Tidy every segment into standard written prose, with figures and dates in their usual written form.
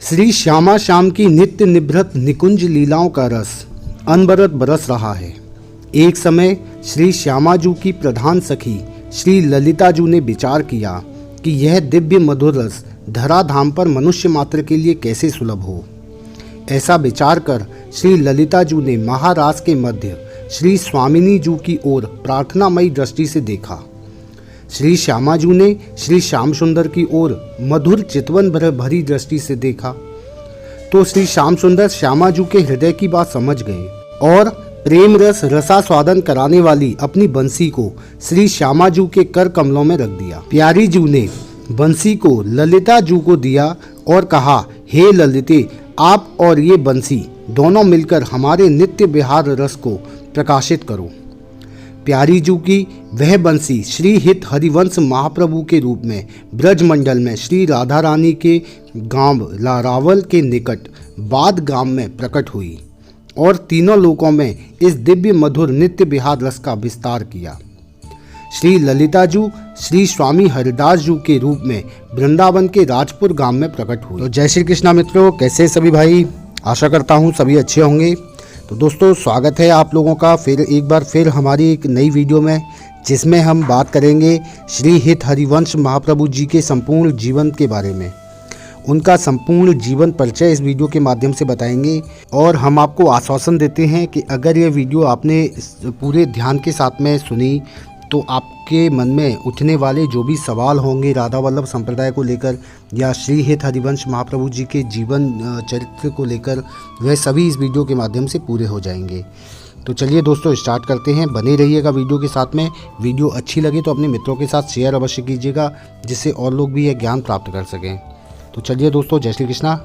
श्री श्यामा श्याम की नित्य निभृत निकुंज लीलाओं का रस अनबरत बरस रहा है। एक समय श्री श्यामाजू की प्रधान सखी श्री ललिताजू ने विचार किया कि यह दिव्य मधुर रस धराधाम पर मनुष्य मात्र के लिए कैसे सुलभ हो। ऐसा विचार कर श्री ललिताजू ने महाराज के मध्य श्री स्वामिनी जू की ओर प्रार्थनामयी दृष्टि से देखा। श्री श्यामाजू ने श्री श्याम सुंदर की ओर मधुर चितवन भरी दृष्टि से देखा तो श्री श्याम सुंदर श्यामाजू के हृदय की बात समझ गए और प्रेम रस रसास्वादन कराने वाली अपनी बंसी को श्री श्यामाजू के कर कमलों में रख दिया। प्यारी जू ने बंसी को ललिता जू को दिया और कहा, हे ललिते, आप और ये बंसी दोनों मिलकर हमारे नित्य विहार रस को प्रकाशित करो। प्यारी जू की वह बंसी श्री हित हरिवंश महाप्रभु के रूप में ब्रजमंडल में श्री राधा रानी के गांव लारावल के निकट बाद गांव में प्रकट हुई और तीनों लोकों में इस दिव्य मधुर नित्य विहार रस का विस्तार किया। श्री ललिता जू श्री स्वामी हरिदास जू के रूप में वृंदावन के राजपुर गांव में प्रकट हुई। तो जय श्री कृष्णा मित्रों, कैसे सभी भाई? आशा करता हूँ सभी अच्छे होंगे। तो दोस्तों, स्वागत है आप लोगों का एक बार फिर हमारी एक नई वीडियो में, जिसमें हम बात करेंगे श्री हित हरिवंश महाप्रभु जी के संपूर्ण जीवन के बारे में। उनका संपूर्ण जीवन परिचय इस वीडियो के माध्यम से बताएंगे और हम आपको आश्वासन देते हैं कि अगर ये वीडियो आपने पूरे ध्यान के साथ में सुनी तो आपके मन में उठने वाले जो भी सवाल होंगे राधा वल्लभ संप्रदाय को लेकर या श्री हित हरिवंश महाप्रभु जी के जीवन चरित्र को लेकर, वह सभी इस वीडियो के माध्यम से पूरे हो जाएंगे। तो चलिए दोस्तों, स्टार्ट करते हैं। बने रहिएगा वीडियो के साथ में। वीडियो अच्छी लगे तो अपने मित्रों के साथ शेयर अवश्य कीजिएगा, जिससे और लोग भी यह ज्ञान प्राप्त कर सकें। तो चलिए दोस्तों, जय श्री कृष्णा।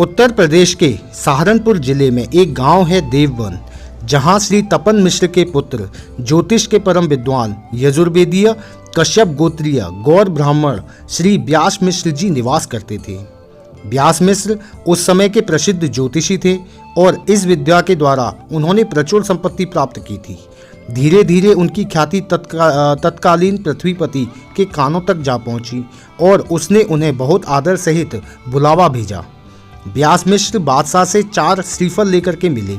उत्तर प्रदेश के सहारनपुर जिले में एक गाँव है देववन, जहां श्री तपन मिश्र के पुत्र ज्योतिष के परम विद्वान यजुर्वेदीय कश्यप गोत्रीय गौर ब्राह्मण श्री व्यास मिश्र जी निवास करते थे। व्यास मिश्र उस समय के प्रसिद्ध ज्योतिषी थे और इस विद्या के द्वारा उन्होंने प्रचुर संपत्ति प्राप्त की थी। धीरे धीरे उनकी ख्याति तत्कालीन पृथ्वीपति के कानों तक जा पहुंची और उसने उन्हें बहुत आदर सहित बुलावा भेजा। व्यास मिश्र बादशाह से 4 श्रीफल लेकर के मिले।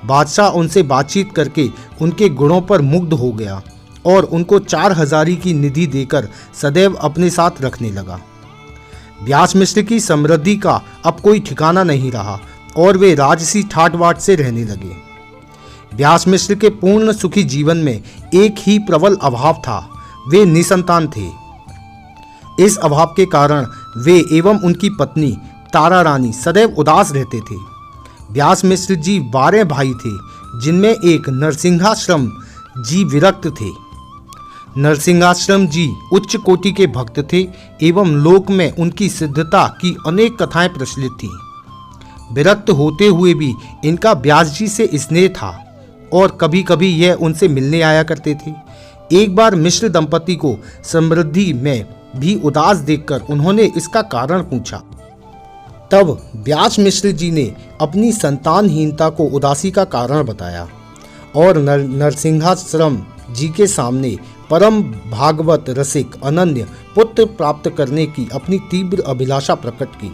बादशाह उनसे बातचीत करके उनके गुणों पर मुग्ध हो गया और उनको 4 हज़ारी की निधि देकर सदैव अपने साथ रखने लगा। व्यास मिश्र की समृद्धि का अब कोई ठिकाना नहीं रहा और वे राजसी ठाट-बाट से रहने लगे। व्यास मिश्र के पूर्ण सुखी जीवन में एक ही प्रबल अभाव था, वे निसंतान थे। इस अभाव के कारण वे एवं उनकी पत्नी तारा रानी सदैव उदास रहते थे। व्यास मिश्र जी 12 भाई थे, जिनमें एक नरसिंहाश्रम जी विरक्त थे। नरसिंहाश्रम जी उच्च कोटि के भक्त थे एवं लोक में उनकी सिद्धता की अनेक कथाएं प्रचलित थीं। विरक्त होते हुए भी इनका व्यास जी से स्नेह था और कभी कभी यह उनसे मिलने आया करते थे। एक बार मिश्र दंपति को समृद्धि में भी उदास देखकर उन्होंने इसका कारण पूछा। तब व्यास मिश्र जी ने अपनी संतानहीनता को उदासी का कारण बताया और नरसिंहाश्रम जी के सामने परम भागवत रसिक अनन्य पुत्र प्राप्त करने की अपनी तीव्र अभिलाषा प्रकट की।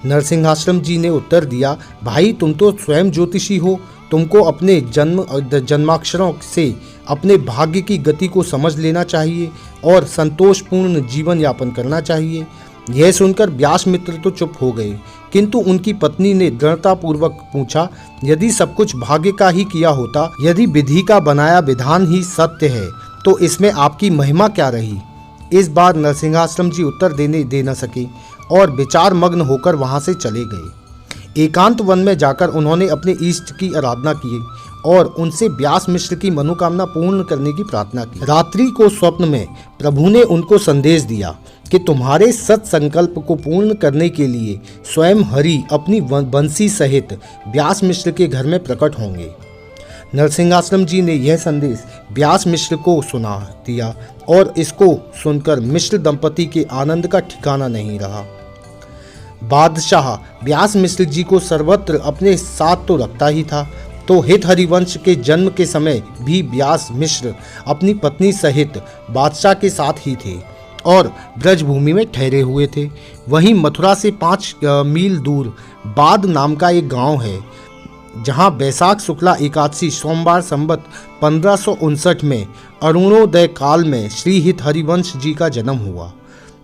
नरसिंहाश्रम जी ने उत्तर दिया, भाई, तुम तो स्वयं ज्योतिषी हो, तुमको अपने जन्माक्षरों से अपने भाग्य की गति को समझ लेना चाहिए और संतोषपूर्ण जीवन यापन करना चाहिए। यह सुनकर व्यास मित्र तो चुप हो गए, किंतु उनकी पत्नी ने दृढ़तापूर्वक पूछा, यदि सब कुछ भाग्य का ही किया होता, यदि विधि का बनाया विधान ही सत्य है, तो इसमें आपकी महिमा क्या रही? इस बार नरसिंहाश्रम जी उत्तर दे न सके और विचार मग्न होकर वहां से चले गए। एकांत वन में जाकर उन्होंने अपने इष्ट की आराधना की और उनसे व्यास मिश्र की मनोकामना पूर्ण करने की प्रार्थना की। रात्रि को स्वप्न में प्रभु ने उनको संदेश दिया कि तुम्हारे सत्संकल्प को पूर्ण करने के लिए स्वयं हरि अपनी बंसी सहित व्यास मिश्र के घर में प्रकट होंगे। नरसिंहाश्रम जी ने यह संदेश व्यास मिश्र को सुना दिया और इसको सुनकर मिश्र दंपति के आनंद का ठिकाना नहीं रहा। बादशाह व्यास मिश्र जी को सर्वत्र अपने साथ तो रखता ही था, तो हित हरिवंश के जन्म के समय भी व्यास मिश्र अपनी पत्नी सहित बादशाह के साथ ही थे और ब्रजभूमि में ठहरे हुए थे। वहीं मथुरा से 5 मील दूर बाद नाम का एक गांव है, जहां बैसाख शुक्ला एकादशी सोमवार संवत 1559 में अरुणोदय काल में श्री हित हरिवंश जी का जन्म हुआ।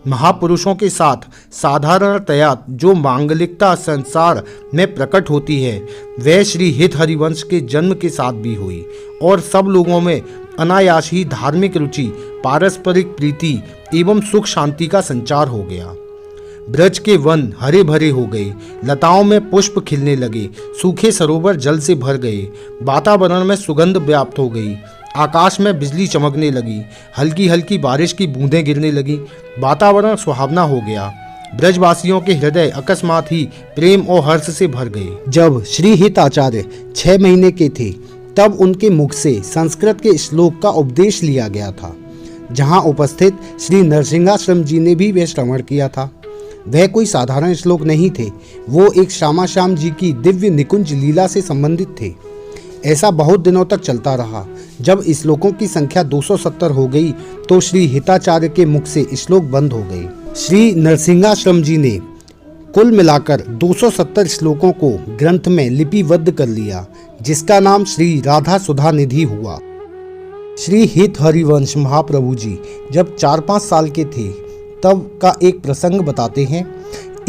महापुरुषों के साथ साधारणतया जो मांगलिकता संसार में प्रकट होती है, वह श्री हित हरिवंश के जन्म के साथ भी हुई और सब लोगों में अनायास ही धार्मिक रुचि, पारस्परिक प्रीति एवं सुख शांति का संचार हो गया। ब्रज के वन हरे भरे हो गए, लताओं में पुष्प खिलने लगे, सूखे सरोवर जल से भर गए, वातावरण में सुगंध व्याप्त हो गई, आकाश में बिजली चमकने लगी, हल्की हल्की बारिश की बूंदें गिरने लगी, वातावरण सुहावना हो गया। ब्रजवासियों के हृदय अकस्मात ही प्रेम और हर्ष से भर गए। जब श्री हित आचार्य 6 महीने के थे, तब उनके मुख से संस्कृत के श्लोक का उपदेश लिया गया था, जहां उपस्थित श्री नरसिंहाश्रम जी ने भी वह श्रवण किया था। वह कोई साधारण श्लोक नहीं थे, वो एक श्यामा श्याम जी की दिव्य निकुंज लीला से संबंधित थे। ऐसा बहुत दिनों तक चलता रहा। जब श्लोकों की संख्या 270 हो गई तो श्री हिताचार्य के मुख से श्लोक बंद हो गए। श्री नरसिंहाश्रम जी ने कुल मिलाकर 270 श्लोकों को ग्रंथ में लिपिबद्ध कर लिया, जिसका नाम श्री राधा सुधा निधि हुआ। श्री हित हरिवंश महाप्रभु जी जब 4-5 साल के थे, तब का एक प्रसंग बताते हैं।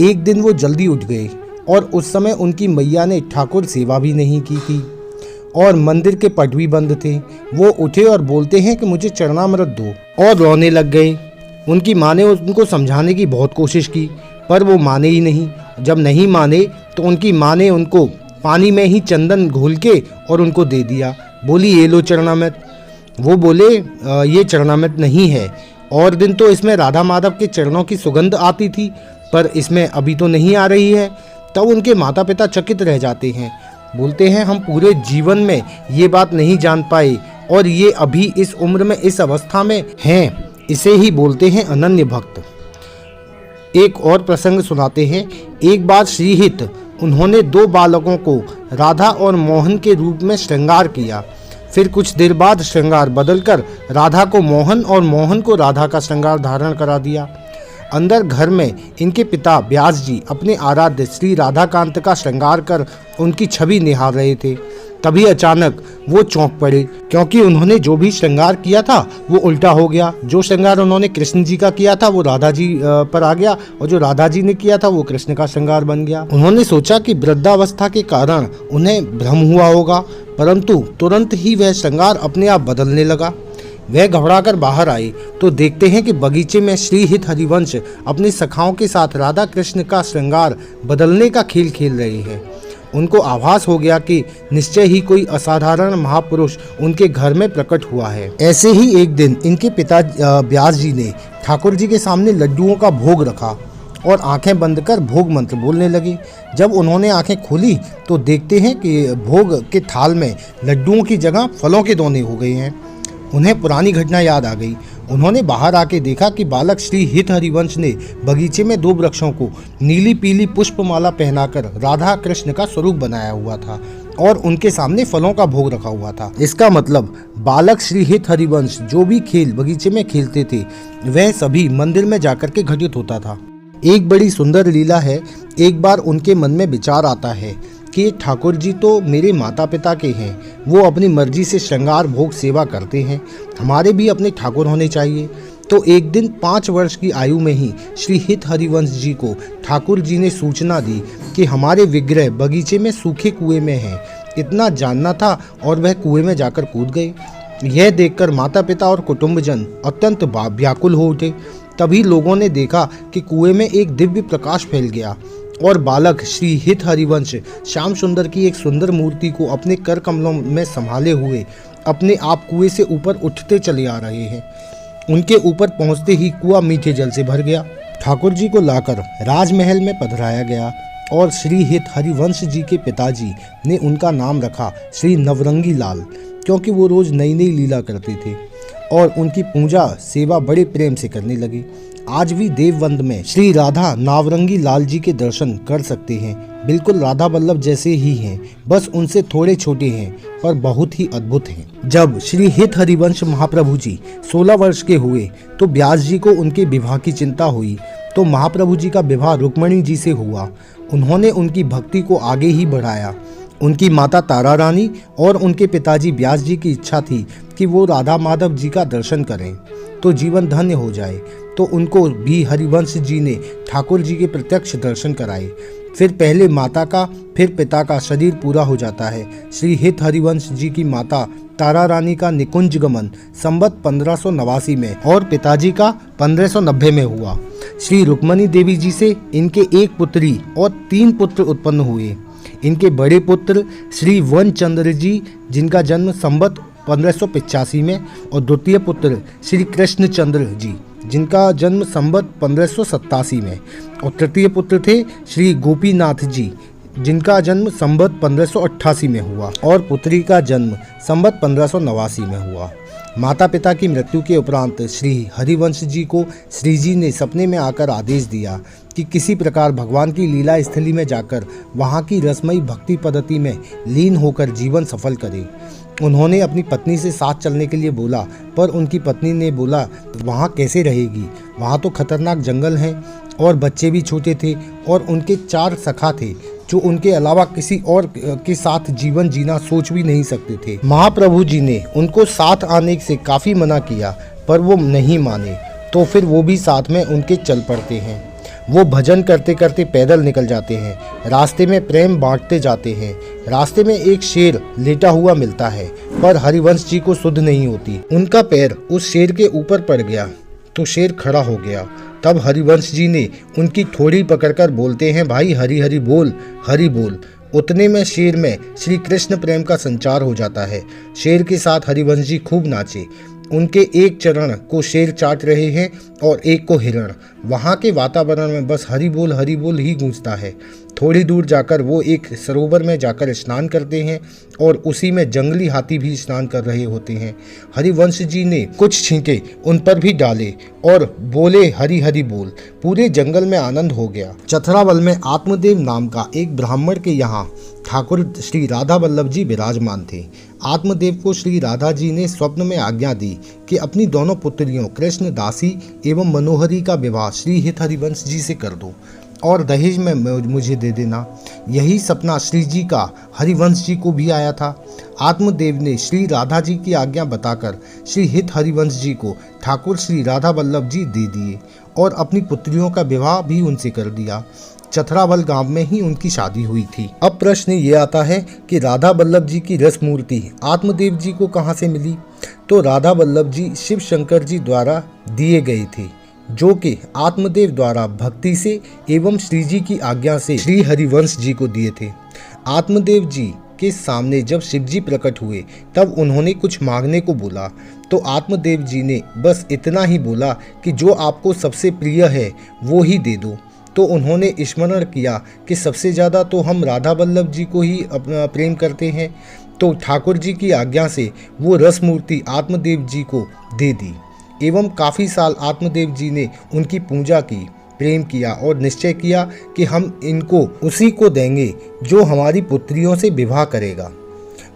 एक दिन वो जल्दी उठ गए और उस समय उनकी मैया ने ठाकुर सेवा भी नहीं की थी और मंदिर के पट भी बंद थे। वो उठे और बोलते हैं कि मुझे चरणामृत दो, और रोने लग गए। उनकी माँ ने उनको समझाने की बहुत कोशिश की, पर वो माने ही नहीं। जब नहीं माने तो उनकी माँ ने उनको पानी में ही चंदन घोल के और उनको दे दिया। बोली, ये लो चरणामृत। वो बोले, ये चरणामृत नहीं है। और दिन तो इसमें राधा माधव के चरणों की सुगंध आती थी, पर इसमें अभी तो नहीं आ रही है। तब उनके माता पिता चकित रह जाते हैं। बोलते हैं, हम पूरे जीवन में ये बात नहीं जान पाए और ये अभी इस उम्र में इस अवस्था में हैं। इसे ही बोलते हैं अनन्य भक्त। एक और प्रसंग सुनाते हैं। एक बार श्री हित उन्होंने 2 बालकों को राधा और मोहन के रूप में श्रृंगार किया। फिर कुछ देर बाद श्रृंगार बदलकर राधा को मोहन और मोहन को राधा का श्रृंगार धारण करा दिया। अंदर घर में इनके पिता व्यास जी अपने आराध्य श्री राधाकांत का श्रृंगार कर उनकी छवि निहार रहे थे। तभी अचानक वो चौंक पड़े, क्योंकि उन्होंने जो भी श्रृंगार किया था वो उल्टा हो गया। जो श्रृंगार उन्होंने कृष्ण जी का किया था वो राधा जी पर आ गया, और जो राधा जी ने किया था वो कृष्ण का श्रृंगार बन गया। उन्होंने सोचा कि वृद्धावस्था के कारण उन्हें भ्रम हुआ होगा, परंतु तुरंत ही वह श्रृंगार अपने आप बदलने लगा। वह घबराकर बाहर आए तो देखते हैं कि बगीचे में श्री हित हरिवंश अपने सखाओं के साथ राधा कृष्ण का श्रृंगार बदलने का खेल खेल रहे हैं। उनको आभास हो गया कि निश्चय ही कोई असाधारण महापुरुष उनके घर में प्रकट हुआ है। ऐसे ही एक दिन इनके पिता व्यास जी ने ठाकुर जी के सामने लड्डुओं का भोग रखा और आंखें बंद कर भोग मंत्र बोलने लगे। जब उन्होंने आंखें खोली तो देखते हैं कि भोग के थाल में लड्डुओं की जगह फलों के दोने हो गए हैं। उन्हें पुरानी घटना याद आ गई। उन्होंने बाहर आके देखा कि बालक श्री हित हरिवंश ने बगीचे में 2 वृक्षों को नीली पीली पुष्पमाला पहनाकर राधा कृष्ण का स्वरूप बनाया हुआ था और उनके सामने फलों का भोग रखा हुआ था। इसका मतलब बालक श्री हित हरिवंश जो भी खेल बगीचे में खेलते थे, वह सभी मंदिर में जाकर के घटित होता था। एक बड़ी सुंदर लीला है। एक बार उनके मन में विचार आता है कि ठाकुर जी तो मेरे माता पिता के हैं, वो अपनी मर्जी से श्रृंगार भोग सेवा करते हैं, हमारे भी अपने ठाकुर होने चाहिए। तो एक दिन 5 वर्ष की आयु में ही श्री हित हरिवंश जी को ठाकुर जी ने सूचना दी कि हमारे विग्रह बगीचे में सूखे कुएं में हैं। इतना जानना था और वह कुएं में जाकर कूद गए। यह देखकर माता पिता और कुटुंबजन अत्यंत व्याकुल हो उठे। तभी लोगों ने देखा कि कुएं में एक दिव्य प्रकाश फैल गया और बालक श्री हित हरिवंश श्याम सुंदर की एक सुंदर मूर्ति को अपने कर कमलों में संभाले हुए अपने आप कुएं से ऊपर उठते चले आ रहे हैं। उनके ऊपर पहुंचते ही कुआं मीठे जल से भर गया। ठाकुर जी को लाकर राजमहल में पधराया गया और श्री हित हरिवंश जी के पिताजी ने उनका नाम रखा श्री नवरंगी लाल, क्योंकि वो रोज नई नई लीला करते थे और उनकी पूजा सेवा बड़े प्रेम से करने लगे। आज भी देवबंद में श्री राधा नावरंगी लाल जी के दर्शन कर सकते हैं। बिल्कुल राधा वल्लभ जैसे ही हैं, बस उनसे थोड़े छोटे हैं पर बहुत ही अद्भुत हैं। जब श्री हित हरिवंश महाप्रभु जी 16 वर्ष के हुए तो व्यास जी को उनके विवाह की चिंता हुई, तो महाप्रभु जी का विवाह रुक्मणी जी से हुआ। उन्होंने उनकी भक्ति को आगे ही बढ़ाया। उनकी माता तारा रानी और उनके पिताजी व्यास जी की इच्छा थी कि वो राधा माधव जी का दर्शन करें तो जीवन धन्य हो जाए, तो उनको भी हरिवंश जी ने ठाकुर जी के प्रत्यक्ष दर्शन कराए। फिर पहले माता का फिर पिता का शरीर पूरा हो जाता है। श्री हित हरिवंश जी की माता तारा रानी का निकुंज गमन संवत 1589 में और पिताजी का 1590 में हुआ। श्री रुक्मणी देवी जी से इनके एक पुत्री और 3 पुत्र उत्पन्न हुए। इनके बड़े पुत्र श्री वन चंद्र जी, जिनका जन्म संवत 1585 में, और द्वितीय पुत्र श्री कृष्ण चंद्र जी, जिनका जन्म संवत 1587 में, और तृतीय पुत्र थे श्री गोपीनाथ जी, जिनका जन्म संवत 1588 में हुआ, और पुत्री का जन्म संवत 1589 में हुआ। माता पिता की मृत्यु के उपरांत श्री हरिवंश जी को श्री जी ने सपने में आकर आदेश दिया कि किसी प्रकार भगवान की लीला स्थली में जाकर वहाँ की रसमयी भक्ति पद्धति में लीन होकर जीवन सफल करें। उन्होंने अपनी पत्नी से साथ चलने के लिए बोला, पर उनकी पत्नी ने बोला वहाँ कैसे रहेगी, वहाँ तो खतरनाक जंगल है और बच्चे भी छोटे थे और उनके 4 सखा थे जो उनके अलावा किसी और के साथ जीवन जीना सोच भी नहीं सकते थे। महाप्रभु जी ने उनको साथ आने से काफ़ी मना किया, पर वो नहीं माने, तो फिर वो भी साथ में उनके चल पड़ते हैं। वो भजन करते करते पैदल निकल जाते हैं, रास्ते में प्रेम बांटते जाते हैं। रास्ते में एक शेर लेटा हुआ मिलता है, पर हरिवंश जी को सुध नहीं होती। उनका पैर उस शेर के ऊपर पड़ गया तो शेर खड़ा हो गया। तब हरिवंश जी ने उनकी थोड़ी पकड़कर बोलते हैं, भाई हरि हरि बोल, हरि बोल। उतने में शेर में श्री कृष्ण प्रेम का संचार हो जाता है। शेर के साथ हरिवंश जी खूब नाचे। उनके एक चरण को शेर चाट रहे हैं और एक को हिरण। वहाँ के वातावरण में बस हरि बोल ही गूंजता है। थोड़ी दूर जाकर वो एक सरोवर में जाकर स्नान करते हैं और उसी में जंगली हाथी भी स्नान कर रहे होते हैं। हरिवंश जी ने कुछ छींटे उन पर भी डाले और बोले हरि हरि बोल। पूरे जंगल में आनंद हो गया। चथरावल में आत्मदेव नाम का एक ब्राह्मण के यहाँ ठाकुर श्री राधा वल्लभ जी विराजमान थे। आत्मदेव को श्री राधा जी ने स्वप्न में आज्ञा दी कि अपनी दोनों पुत्रियों कृष्ण दासी एवं मनोहरी का विवाह श्री हित हरिवंश जी से कर दो और दहेज में मुझे दे देना। यही सपना श्री जी का हरिवंश जी को भी आया था। आत्मदेव ने श्री राधा जी की आज्ञा बताकर श्री हित हरिवंश जी को ठाकुर श्री राधा वल्लभ जी दे दिए और अपनी पुत्रियों का विवाह भी उनसे कर दिया। चथरावल गांव में ही उनकी शादी हुई थी। अब प्रश्न ये आता है कि राधा वल्लभ जी की रस मूर्ति आत्मदेव जी को कहाँ से मिली? तो राधा वल्लभ जी शिव शंकर जी द्वारा दिए गए थे, जो कि आत्मदेव द्वारा भक्ति से एवं श्री जी की आज्ञा से श्री हरिवंश जी को दिए थे। आत्मदेव जी के सामने जब शिव जी प्रकट हुए तब उन्होंने कुछ मांगने को बोला, तो आत्मदेव जी ने बस इतना ही बोला कि जो आपको सबसे प्रिय है वो ही दे दो। तो उन्होंने स्मरण किया कि सबसे ज़्यादा तो हम राधा वल्लभ जी को ही अपना प्रेम करते हैं, तो ठाकुर जी की आज्ञा से वो रस मूर्ति आत्मदेव जी को दे दी एवं काफ़ी साल आत्मदेव जी ने उनकी पूजा की, प्रेम किया और निश्चय किया कि हम इनको उसी को देंगे जो हमारी पुत्रियों से विवाह करेगा।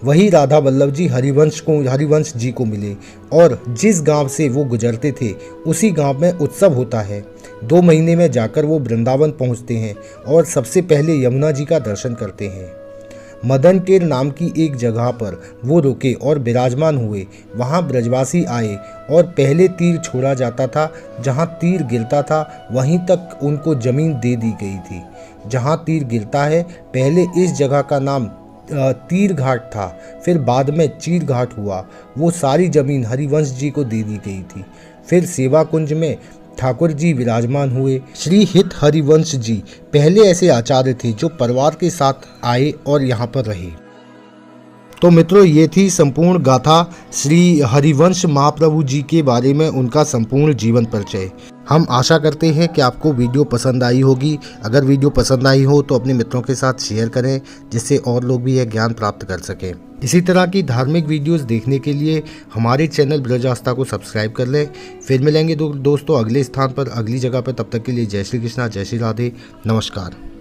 वही राधा वल्लभ जी हरिवंश जी को मिले और जिस गांव से वो गुजरते थे उसी गांव में उत्सव होता है। 2 महीने में जाकर वो वृंदावन पहुंचते हैं और सबसे पहले यमुना जी का दर्शन करते हैं। मदनकेर नाम की एक जगह पर वो रुके और विराजमान हुए। वहाँ ब्रजवासी आए और पहले तीर छोड़ा जाता था, जहाँ तीर गिरता था वहीं तक उनको जमीन दे दी गई थी। जहाँ तीर गिरता है पहले इस जगह का नाम तीर घाट था, फिर बाद में चीर घाट हुआ। वो सारी जमीन हरिवंश जी को दे दी गई थी। फिर सेवा कुंज में ठाकुर जी विराजमान हुए। श्री हित हरिवंश जी पहले ऐसे आचार्य थे जो परिवार के साथ आए और यहाँ पर रहे। तो मित्रों, ये थी संपूर्ण गाथा श्री हरिवंश महाप्रभु जी के बारे में, उनका संपूर्ण जीवन परिचय। हम आशा करते हैं कि आपको वीडियो पसंद आई होगी। अगर वीडियो पसंद आई हो तो अपने मित्रों के साथ शेयर करें, जिससे और लोग भी यह ज्ञान प्राप्त कर सकें। इसी तरह की धार्मिक वीडियोस देखने के लिए हमारे चैनल ब्रज आस्था को सब्सक्राइब कर लें। फिर मिलेंगे दोस्तों अगले स्थान पर, अगली जगह पर। तब तक के लिए जय श्री कृष्णा, जय श्री राधे, नमस्कार।